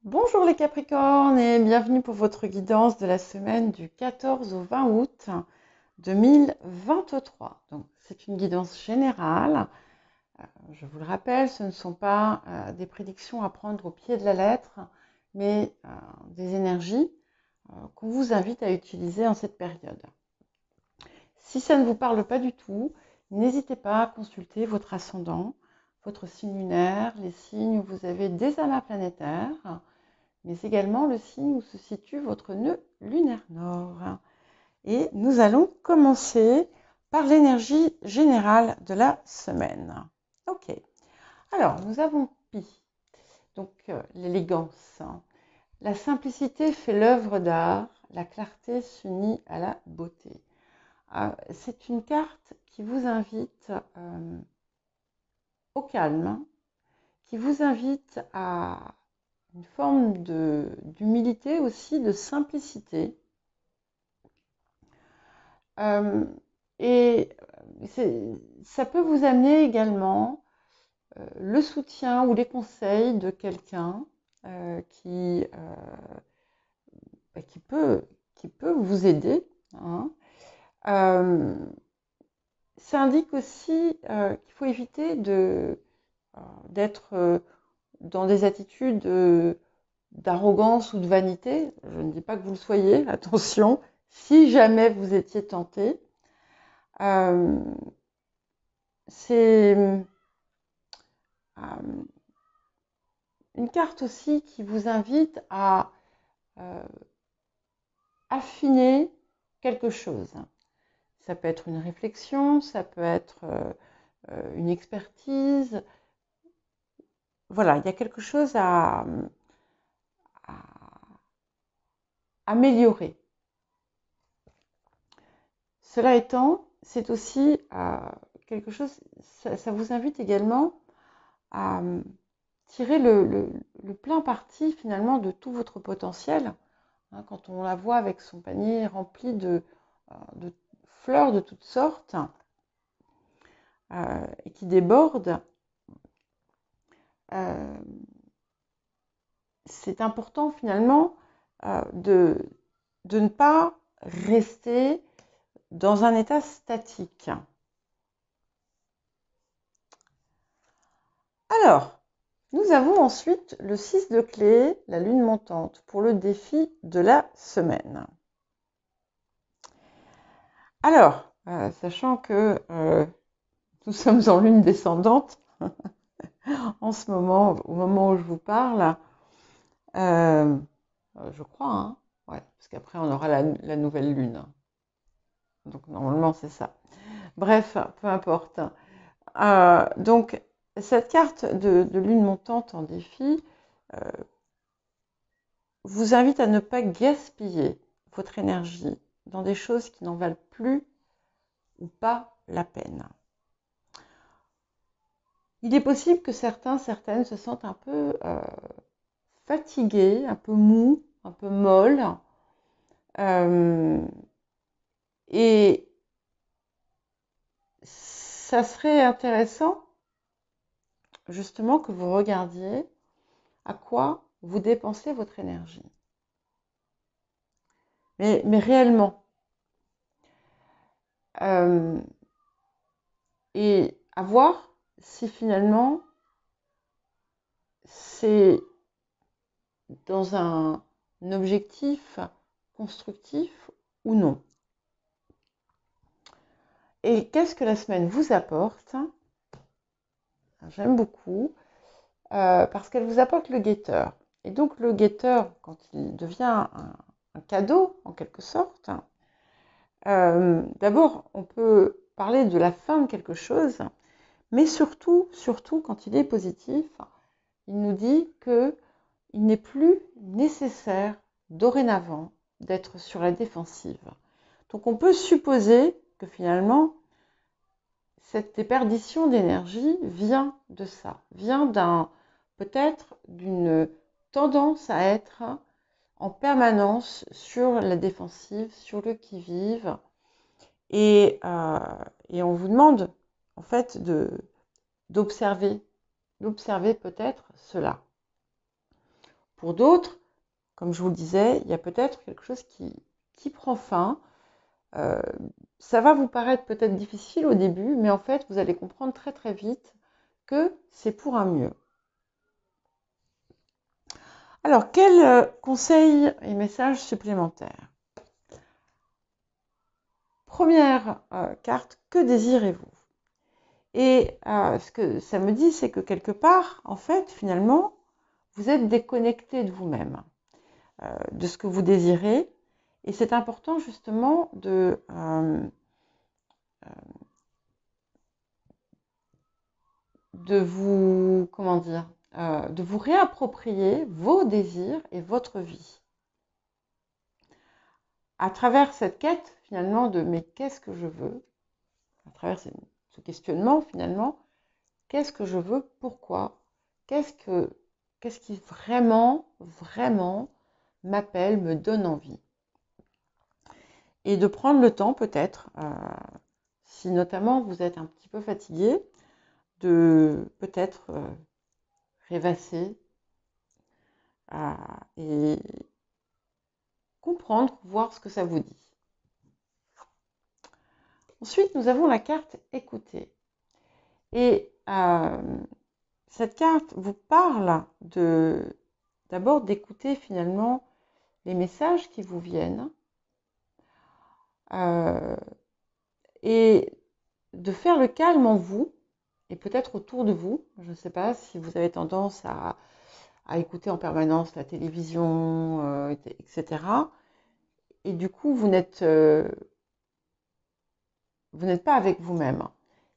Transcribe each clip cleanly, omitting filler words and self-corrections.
Bonjour les Capricornes et bienvenue pour votre guidance de la semaine du 14 au 20 août 2023. Donc, c'est une guidance générale. Je vous le rappelle, ce ne sont pas des prédictions à prendre au pied de la lettre, mais des énergies qu'on vous invite à utiliser en cette période. Si ça ne vous parle pas du tout, n'hésitez pas à consulter votre ascendant, votre signe lunaire, les signes où vous avez des amas planétaires, mais également le signe où se situe votre nœud lunaire nord. Et nous allons commencer par l'énergie générale de la semaine. Ok. Alors, nous avons Pi, donc l'élégance. La simplicité fait l'œuvre d'art, la clarté s'unit à la beauté. C'est une carte qui vous invite au calme, qui vous invite à une forme d'humilité aussi, de simplicité. Et ça peut vous amener également le soutien ou les conseils de quelqu'un qui peut vous aider. Hein. Ça indique aussi qu'il faut éviter d'être dans des attitudes d'arrogance ou de vanité. Je ne dis pas que vous le soyez, attention, si jamais vous étiez tenté. C'est une carte aussi qui vous invite à affiner quelque chose. Ça peut être une réflexion, ça peut être une expertise. Voilà, il y a quelque chose à améliorer. Cela étant, c'est aussi quelque chose, ça vous invite également à tirer le plein parti finalement de tout votre potentiel. Hein, quand on la voit avec son panier rempli de fleurs de toutes sortes et qui déborde, c'est important finalement de ne pas rester dans un état statique. Alors, nous avons ensuite le 6 de clé, la lune montante, pour le défi de la semaine. Alors, sachant que nous sommes en lune descendante en ce moment, au moment où je vous parle, je crois, hein, ouais, parce qu'après on aura la nouvelle lune. Donc normalement c'est ça. Bref, peu importe. Donc cette carte de lune montante en défi vous invite à ne pas gaspiller votre énergie dans des choses qui n'en valent plus ou pas la peine. Il est possible que certaines se sentent un peu fatiguées, un peu mous, un peu molles. Et ça serait intéressant justement que vous regardiez à quoi vous dépensez votre énergie. Mais réellement. Et à voir si finalement c'est dans un objectif constructif ou non. Et qu'est-ce que la semaine vous apporte? J'aime beaucoup parce qu'elle vous apporte le guetteur. Et donc le guetteur, quand il devient un cadeau en quelque sorte, d'abord on peut parler de la fin de quelque chose, mais surtout quand il est positif, il nous dit que il n'est plus nécessaire dorénavant d'être sur la défensive. Donc on peut supposer que finalement cette déperdition d'énergie vient de ça, vient peut-être d'une tendance à être en permanence sur la défensive, sur le qui-vive. Et on vous demande en fait d'observer peut-être cela. Pour d'autres, comme je vous le disais, il y a peut-être quelque chose qui prend fin. Ça va vous paraître peut-être difficile au début, mais en fait, vous allez comprendre très très vite que c'est pour un mieux. Alors, quels conseils et messages supplémentaires? Première carte, que désirez-vous? Et ce que ça me dit, c'est que quelque part, en fait, finalement, vous êtes déconnecté de vous-même, de ce que vous désirez. Et c'est important justement de vous, comment dire, de vous réapproprier vos désirs et votre vie. À travers cette quête, finalement, de mais qu'est-ce que je veux? À travers ce questionnement, finalement, qu'est-ce que je veux? Pourquoi? Qu'est-ce qui vraiment, vraiment m'appelle, me donne envie? Et de prendre le temps, peut-être, si notamment vous êtes un petit peu fatigué, de peut-être rêvasser et comprendre, voir ce que ça vous dit. Ensuite, nous avons la carte écouter. Et cette carte vous parle d'abord d'écouter finalement les messages qui vous viennent et de faire le calme en vous et peut-être autour de vous. Je ne sais pas si vous avez tendance à écouter en permanence la télévision, etc. Et du coup, vous n'êtes pas avec vous-même.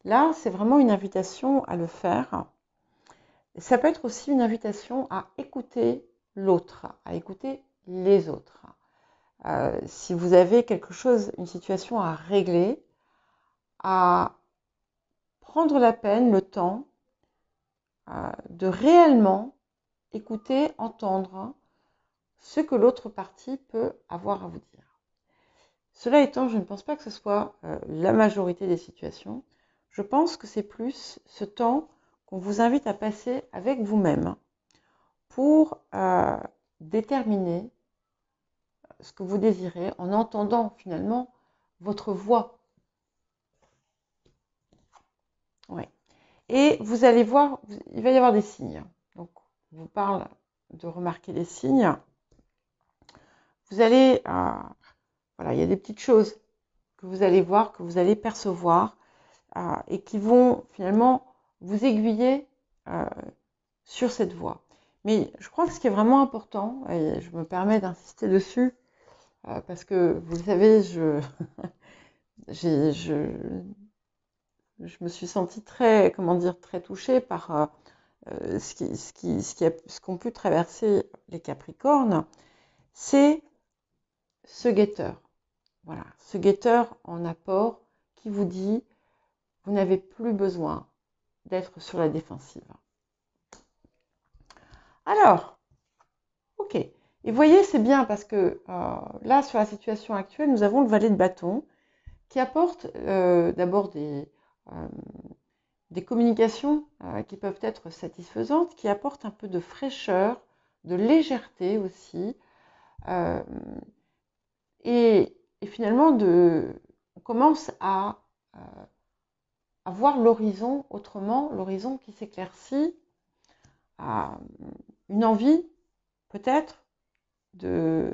Là, c'est vraiment une invitation à le faire. Ça peut être aussi une invitation à écouter l'autre, à écouter les autres. Si vous avez quelque chose, une situation à régler, à prendre la peine, le temps de réellement écouter, entendre ce que l'autre partie peut avoir à vous dire. Cela étant, je ne pense pas que ce soit la majorité des situations. Je pense que c'est plus ce temps qu'on vous invite à passer avec vous-même pour déterminer ce que vous désirez en entendant finalement votre voix. Ouais. Et vous allez voir, il va y avoir des signes. Donc, je vous parle de remarquer les signes. Vous allez, voilà, il y a des petites choses que vous allez voir, que vous allez percevoir et qui vont finalement vous aiguiller sur cette voie. Mais je crois que ce qui est vraiment important, et je me permets d'insister dessus, parce que vous le savez, je me suis sentie très, comment dire, très touchée par ce qu'ont pu traverser les Capricornes, c'est ce guetteur. Voilà, ce guetteur en apport qui vous dit vous n'avez plus besoin d'être sur la défensive. Alors, ok. Et vous voyez, c'est bien parce que là, sur la situation actuelle, nous avons le valet de bâton qui apporte d'abord des communications qui peuvent être satisfaisantes, qui apportent un peu de fraîcheur, de légèreté aussi. Et finalement, on commence à voir l'horizon autrement, l'horizon qui s'éclaircit, une envie peut-être de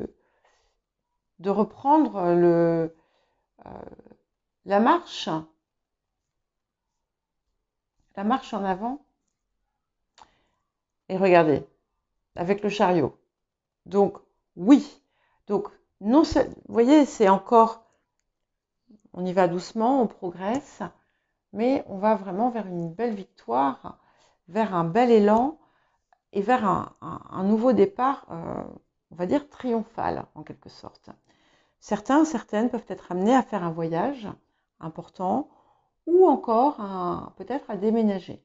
reprendre la marche en avant. Et regardez, avec le chariot. Donc, oui. Donc, non, vous voyez, c'est encore, on y va doucement, on progresse, mais on va vraiment vers une belle victoire, vers un bel élan et vers un nouveau départ, on va dire triomphal en quelque sorte. Certaines peuvent être amenées à faire un voyage important ou encore peut-être à déménager.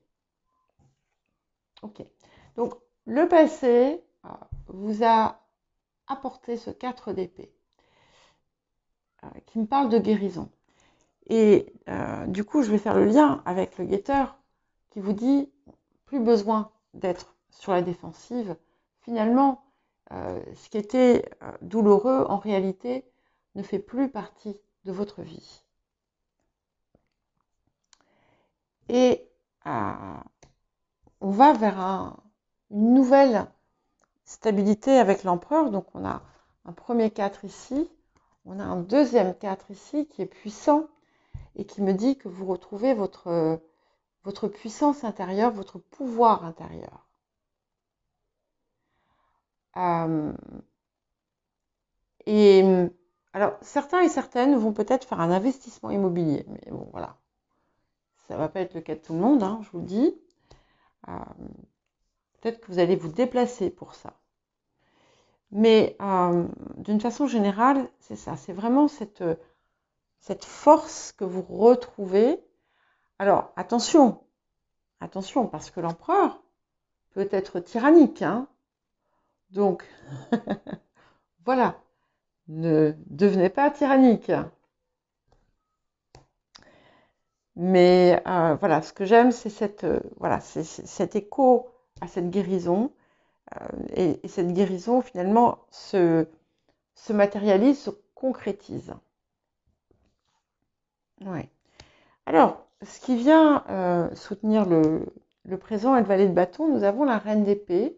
Ok. Donc, le passé vous a apporté ce 4 d'épée qui me parle de guérison. Et du coup, je vais faire le lien avec le guetteur qui vous dit plus besoin d'être sur la défensive. Finalement, ce qui était douloureux, en réalité, ne fait plus partie de votre vie. Et on va vers une nouvelle stabilité avec l'empereur. Donc on a un premier 4 ici, on a un deuxième 4 ici qui est puissant et qui me dit que vous retrouvez votre puissance intérieure, votre pouvoir intérieur. Et alors, certains et certaines vont peut-être faire un investissement immobilier, mais bon, voilà. Ça ne va pas être le cas de tout le monde, hein, je vous le dis. Peut-être que vous allez vous déplacer pour ça. Mais d'une façon générale, c'est ça. C'est vraiment cette force que vous retrouvez. Alors, attention, parce que l'empereur peut être tyrannique, hein. Donc, voilà, ne devenez pas tyrannique. Mais voilà, ce que j'aime, c'est cet écho à cette guérison. Et cette guérison, finalement, se matérialise, se concrétise. Ouais. Alors, ce qui vient soutenir le présent et le valet de bâton, nous avons la reine d'épée.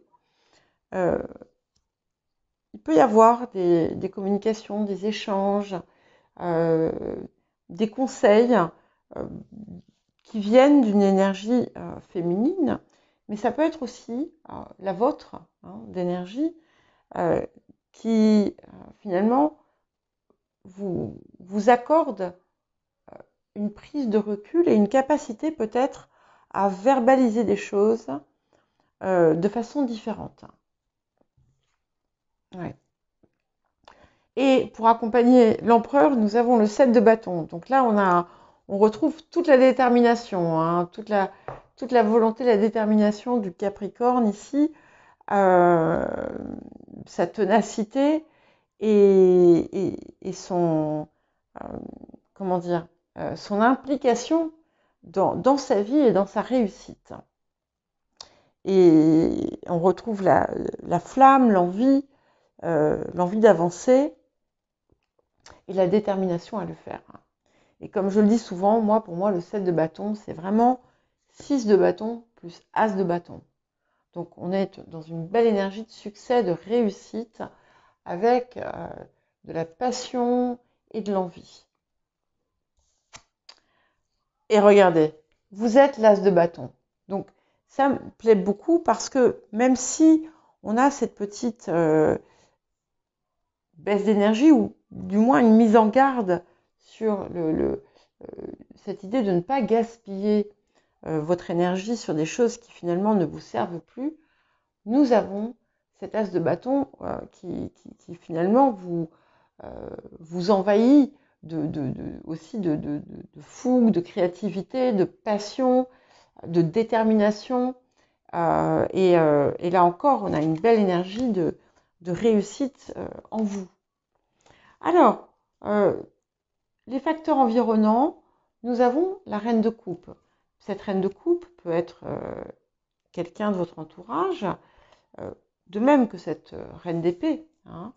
Il peut y avoir des communications, des échanges, des conseils qui viennent d'une énergie féminine, mais ça peut être aussi la vôtre, hein, d'énergie, qui finalement vous accorde une prise de recul et une capacité peut-être à verbaliser des choses de façon différente. Ouais. Et pour accompagner l'empereur, nous avons le 7 de bâton. Donc là, on retrouve toute la détermination, hein, toute la volonté, la détermination du Capricorne ici, sa ténacité et son, comment dire, son implication dans sa vie et dans sa réussite. Et on retrouve la flamme, l'envie d'avancer et la détermination à le faire. Et comme je le dis souvent, pour moi, le 7 de bâton, c'est vraiment 6 de bâton plus As de bâton. Donc on est dans une belle énergie de succès, de réussite, avec de la passion et de l'envie. Et regardez, vous êtes l'As de bâton. Donc ça me plaît beaucoup parce que même si on a cette petite baisse d'énergie ou du moins une mise en garde sur cette idée de ne pas gaspiller votre énergie sur des choses qui finalement ne vous servent plus, nous avons cet as de bâton qui finalement vous envahit aussi de fougue, de créativité, de passion, de détermination. Et là encore, on a une belle énergie de réussite en vous. Alors, les facteurs environnants, nous avons la reine de coupe. Cette reine de coupe peut être quelqu'un de votre entourage, de même que cette reine d'épée. Hein.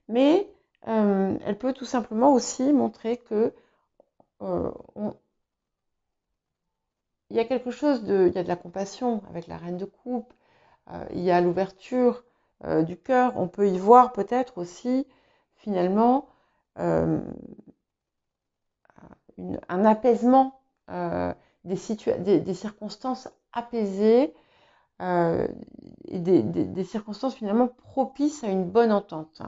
Mais elle peut tout simplement aussi montrer que il y a quelque chose il y a de la compassion avec la reine de coupe, il y a l'ouverture du cœur. On peut y voir peut-être aussi finalement un apaisement des circonstances apaisées et des circonstances finalement propices à une bonne entente.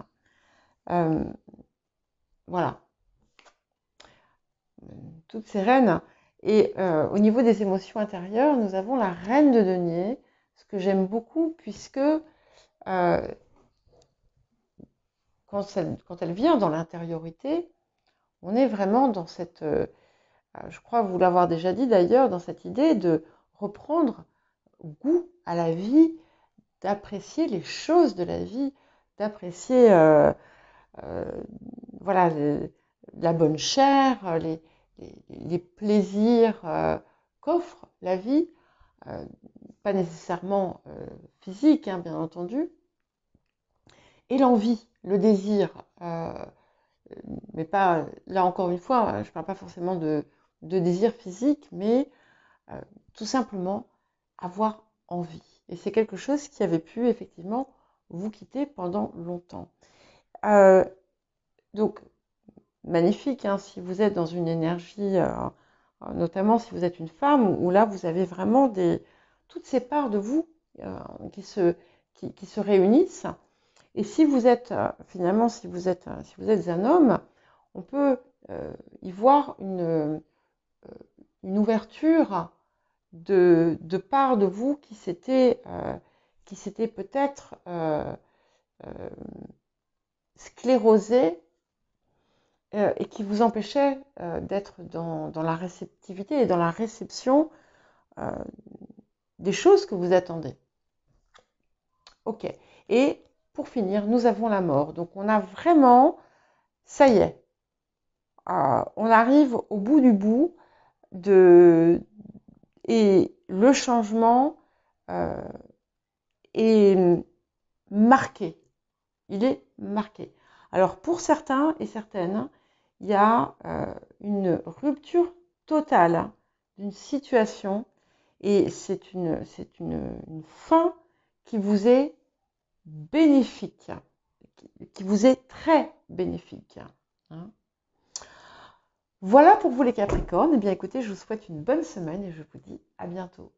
Voilà. Toutes ces reines. Et au niveau des émotions intérieures, nous avons la reine de denier, ce que j'aime beaucoup puisque quand elle vient dans l'intériorité, on est vraiment dans cette, je crois vous l'avoir déjà dit d'ailleurs, dans cette idée de reprendre goût à la vie, d'apprécier les choses de la vie, d'apprécier voilà, la bonne chair, les plaisirs qu'offre la vie, pas nécessairement physique, hein, bien entendu. et l'envie, le désir, mais pas, là encore une fois, je ne parle pas forcément de désir physique, mais tout simplement avoir envie. Et c'est quelque chose qui avait pu effectivement vous quitter pendant longtemps. Euh, donc, magnifique, hein, si vous êtes dans une énergie, notamment si vous êtes une femme, où là vous avez vraiment toutes ces parts de vous qui se réunissent. Et si vous êtes, finalement, si vous êtes un homme, on peut y voir une ouverture de parts de vous qui s'étaient peut-être sclérosées et qui vous empêchaient d'être dans la réceptivité et dans la réception euh, des choses que vous attendez. Ok. Et pour finir, nous avons la mort. Donc on a vraiment, ça y est, on arrive au bout du bout et le changement est marqué. Il est marqué. Alors pour certains et certaines, il y a une rupture totale d'une situation et c'est une fin qui vous est bénéfique, qui vous est très bénéfique. Hein. Voilà pour vous les Capricornes. Eh bien écoutez, je vous souhaite une bonne semaine et je vous dis à bientôt.